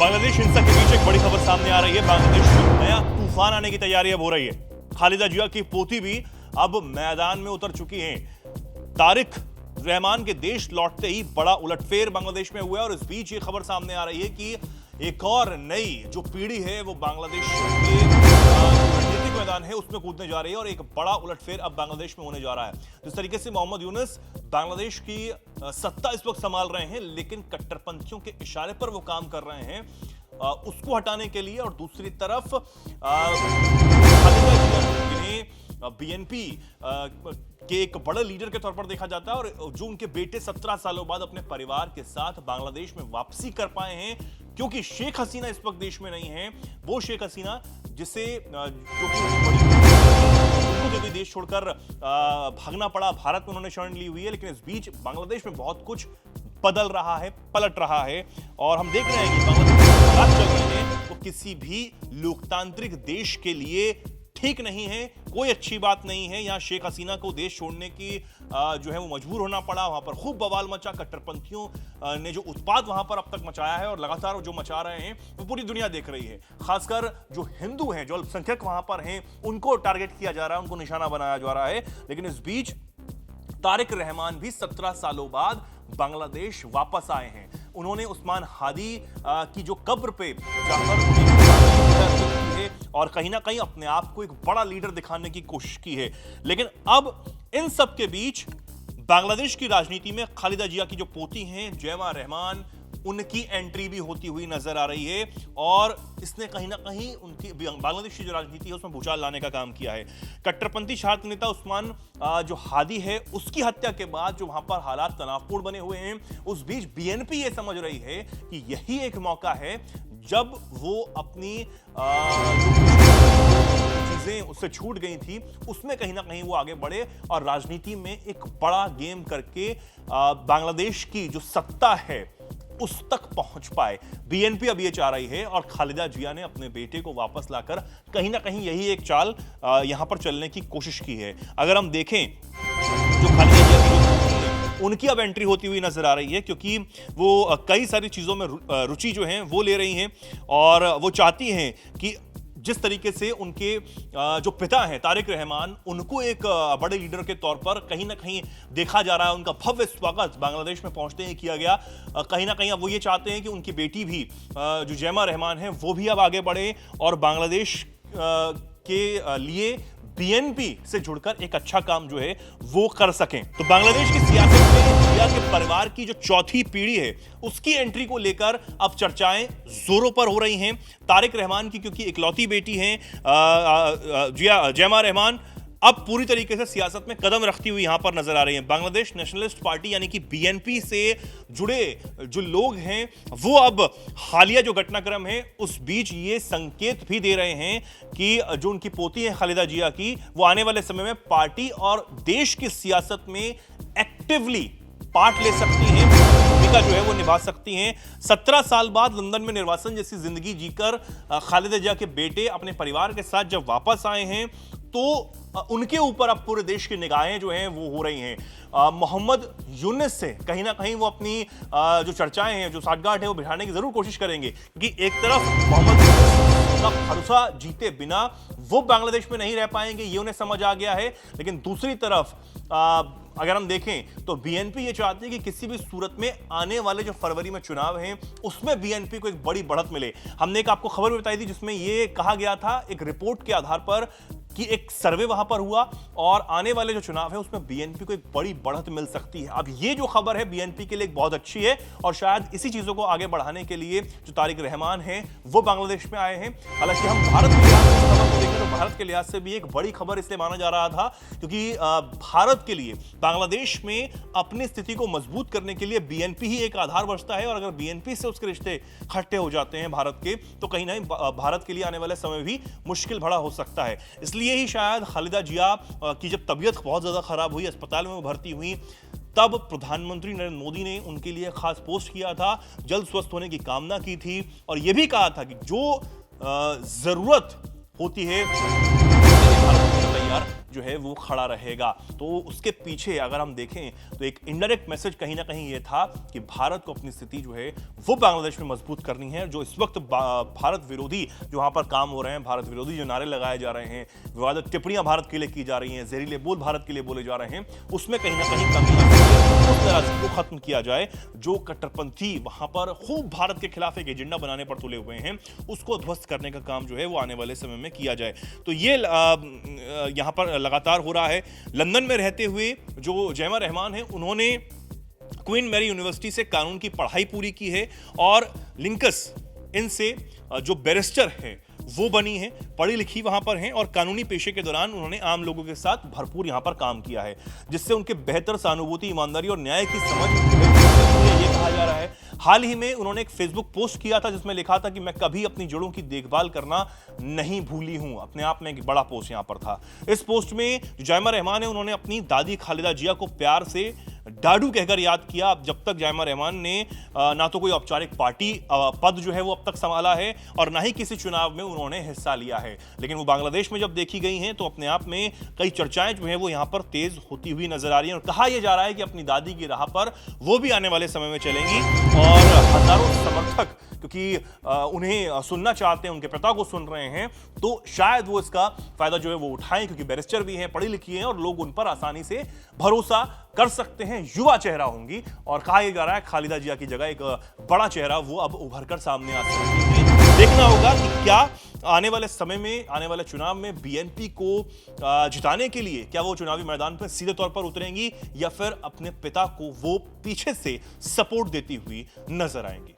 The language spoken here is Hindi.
बांग्लादेश हिंसा के बीच एक बड़ी खबर सामने आ रही है। बांग्लादेश में नया तूफान आने की तैयारी अब हो रही है। खालिदा जिया की पोती भी अब मैदान में उतर चुकी हैं। तारिक रहमान के देश लौटते ही बड़ा उलटफेर बांग्लादेश में हुआ है और इस बीच ये खबर सामने आ रही है कि एक और नई जो पीढ़ी है वो बांग्लादेश के राजनीतिक मैदान है उसमें कूदने जा रही है और एक बड़ा उलटफेर अब बांग्लादेश में होने जा रहा है। जिस तरीके से मोहम्मद यूनुस बांग्लादेश की सत्ता इस वक्त संभाल रहे हैं, लेकिन कट्टरपंथियों के इशारे पर वो काम कर रहे हैं उसको हटाने के लिए, और दूसरी तरफ बीएनपी के एक बड़े लीडर के तौर पर देखा जाता है और जो उनके बेटे 17 सालों बाद अपने परिवार के साथ बांग्लादेश में वापसी कर पाए हैं, क्योंकि शेख हसीना इस वक्त देश में नहीं है। वो शेख हसीना जिसे जो कि देश छोड़कर भागना पड़ा, भारत में उन्होंने शरण ली हुई है, लेकिन इस बीच बांग्लादेश में बहुत कुछ बदल रहा है, पलट रहा है और हम देख रहे हैं कि बांग्लादेश में हालात चल रहे हैं वो किसी भी लोकतांत्रिक देश के लिए ठीक नहीं है, कोई अच्छी बात नहीं है। यहाँ शेख हसीना को देश छोड़ने की जो है वो मजबूर होना पड़ा। वहां पर खूब बवाल मचा, कट्टरपंथियों ने जो उत्पात वहां पर अब तक मचाया है और लगातार जो मचा रहे हैं वो पूरी दुनिया देख रही है। खासकर जो हिंदू हैं, जो अल्पसंख्यक वहां पर हैं, उनको टारगेट किया जा रहा है, उनको निशाना बनाया जा रहा है। लेकिन इस बीच तारिक रहमान भी 17 सालों बाद बांग्लादेश वापस आए हैं। उन्होंने उस्मान हादी की जो कब्र पे जाकर और कहीं ना कहीं अपने आप को एक बड़ा लीडर दिखाने की कोशिश की है। लेकिन अब इन सब के बीच बांग्लादेश की राजनीति में खालिदा जिया की जो पोती हैं जैमा रहमान, उनकी एंट्री भी होती हुई नजर आ रही है और इसने कहीं ना कहीं उनकी बांग्लादेश की जो राजनीति है उसमें भूचाल लाने का काम किया है। कट्टरपंथी छात्र नेता उस्मान जो हादी है उसकी हत्या के बाद जो वहां पर हालात तनावपूर्ण बने हुए हैं, उस बीच बीएनपी ये समझ रही है कि यही एक मौका है जब वो अपनी चीजें उससे छूट गई थी उसमें कहीं ना कहीं वो आगे बढ़े और राजनीति में एक बड़ा गेम करके बांग्लादेश की जो सत्ता है उस तक पहुंच पाए। बीएनपी अब ये चाह रही है और खालिदा जिया ने अपने बेटे को वापस लाकर कहीं ना कहीं यही एक चाल यहां पर चलने की कोशिश की है। अगर हम देखें जो खालिदा जिया की उनकी अब एंट्री होती हुई नजर आ रही है, क्योंकि वो कई सारी चीजों में रुचि जो है वो ले रही हैं और वो चाहती हैं कि जिस तरीके से उनके जो पिता हैं तारिक रहमान, उनको एक बड़े लीडर के तौर पर कहीं ना कहीं देखा जा रहा है। उनका भव्य स्वागत बांग्लादेश में पहुंचते ही किया गया। कहीं ना कहीं अब वो ये चाहते हैं कि उनकी बेटी भी जो जैमा रहमान है वो भी अब आगे बढ़े और बांग्लादेश के लिए बीएनपी से जुड़कर एक अच्छा काम जो है वो कर सकें। तो बांग्लादेश की सियासत में जिया के परिवार की जो चौथी पीढ़ी है उसकी एंट्री को लेकर अब चर्चाएं जोरों पर हो रही हैं। तारिक रहमान की क्योंकि इकलौती बेटी हैं जैमा रहमान अब पूरी तरीके से सियासत में कदम रखती हुई यहां पर नजर आ रही है। बांग्लादेश नेशनलिस्ट पार्टी यानी कि बीएनपी से जुड़े जो लोग हैं वो अब हालिया जो घटनाक्रम है उस बीच ये संकेत भी दे रहे हैं कि जो उनकी पोती है खालिदा जिया की, वो आने वाले समय में पार्टी और देश की सियासत में एक्टिवली पार्ट ले सकती हैं, भूमिका जो है वो निभा सकती हैं। 17 साल बाद लंदन में निर्वासन जैसी जिंदगी जीकर खालिदा जिया के बेटे अपने परिवार के साथ जब वापस आए हैं तो उनके ऊपर अब पूरे देश की निगाहें जो हैं वो हो रही हैं। मोहम्मद यूनुस से कहीं ना कहीं वो अपनी जो चर्चाएं हैं, जो साठगांठ है वो बिठाने की जरूर कोशिश करेंगे, क्योंकि एक तरफ मोहम्मद यूनुस का भरोसा जीते बिना वो बांग्लादेश में नहीं रह पाएंगे, ये उन्हें समझ आ गया है। लेकिन दूसरी तरफ अगर हम देखें तो बीएनपी ये चाहती है कि किसी भी सूरत में आने वाले जो फरवरी में चुनाव हैं उसमें बीएनपी को एक बड़ी बढ़त मिले। हमने एक आपको खबर बताई थी जिसमें ये कहा गया था एक रिपोर्ट के आधार पर कि एक सर्वे वहां पर हुआ और आने वाले जो चुनाव है उसमें बीएनपी को एक बड़ी बढ़त मिल सकती है। अब ये जो खबर है बीएनपी के लिए एक बहुत अच्छी है और शायद इसी चीजों को आगे बढ़ाने के लिए जो तारिक रहमान हैं वो बांग्लादेश में आए हैं। हालांकि हम भारत के लिहाज से खबर को देखें तो भारत के लिहाज से भी एक बड़ी खबर इसलिए माना जा रहा था क्योंकि भारत के लिए बांग्लादेश में अपनी स्थिति को मजबूत करने के लिए बीएनपी ही एक आधार बचता है और अगर बीएनपी से उसके रिश्ते खट्टे हो जाते हैं भारत के, तो कहीं ना कहीं भारत के लिए आने वाले समय भी मुश्किल भरा हो सकता है। इसलिए ही शायद खालिदा जिया की जब तबीयत बहुत ज्यादा खराब हुई, अस्पताल में वो भर्ती हुई, तब प्रधानमंत्री नरेंद्र मोदी ने उनके लिए खास पोस्ट किया था, जल्द स्वस्थ होने की कामना की थी और यह भी कहा था कि जो जरूरत होती है तैयार जो है वो खड़ा रहेगा। तो उसके पीछे अगर हम देखें तो एक इनडायरेक्ट मैसेज कहीं ना कहीं ये था कि भारत को अपनी स्थिति जो है वो बांग्लादेश में मजबूत करनी है। जो इस वक्त भारत विरोधी जो वहां पर काम हो रहे हैं, भारत विरोधी जो नारे लगाए जा रहे हैं, विवादित टिप्पणियां भारत के लिए की जा रही हैं, जहरीले बोल भारत के लिए बोले जा रहे हैं, उसमें कहीं ना कहीं कमी उस नाराजगी को खत्म किया जाए। जो कट्टरपंथी वहां पर खूब भारत के खिलाफ एक एजेंडा बनाने पर तुले हुए हैं, उसको ध्वस्त करने का काम जो है वो आने वाले समय में किया जाए। तो ये यहां पर लगातार हो रहा है। लंदन में रहते हुए जो जैमा रहमान है, उन्होंने क्वीन मैरी यूनिवर्सिटी से कानून की पढ़ाई पूरी की है और लिंकस इनसे जो बैरिस्टर है वो बनी है, पढ़ी लिखी वहां पर हैं और कानूनी पेशे के दौरान उन्होंने आम लोगों के साथ भरपूर यहां पर काम किया है, जिससे उनके बेहतर सहानुभूति, ईमानदारी और न्याय की समझ ये कहा जा रहा है। हाल ही में उन्होंने एक फेसबुक पोस्ट किया था जिसमें लिखा था कि मैं कभी अपनी जड़ों की देखभाल करना नहीं भूली हूं। अपने आप में एक बड़ा पोस्ट यहां पर था। इस पोस्ट में जो जायमा रहमान है, उन्होंने अपनी दादी खालिदा जिया को प्यार से डाडू कहकर याद किया। जब तक जायमा रहमान ने ना तो कोई औपचारिक पार्टी पद जो है वो अब तक संभाला है और ना ही किसी चुनाव में उन्होंने हिस्सा लिया है, लेकिन वो बांग्लादेश में जब देखी गई हैं तो अपने आप में कई चर्चाएं जो है वो यहां पर तेज होती हुई नजर आ रही हैं और कहा यह जा रहा है कि अपनी दादी की राह पर वो भी आने वाले समय में चलेंगी और हजारों समर्थक क्योंकि उन्हें सुनना चाहते हैं, उनके पिता को सुन रहे हैं, तो शायद वो इसका फायदा जो है वो उठाएं क्योंकि बैरिस्टर भी हैं, पढ़ी लिखी हैं और लोग उन पर आसानी से भरोसा कर सकते हैं। युवा चेहरा होंगी और कहा यह जा रहा है खालिदा जिया की जगह एक बड़ा चेहरा वो अब उभर कर सामने आ सकती है। देखना होगा कि क्या आने वाले समय में, आने वाले चुनाव में बीएनपी को जिताने के लिए क्या वो चुनावी मैदान पर सीधे तौर पर उतरेंगी या फिर अपने पिता को वो पीछे से सपोर्ट देती हुई नजर आएंगी।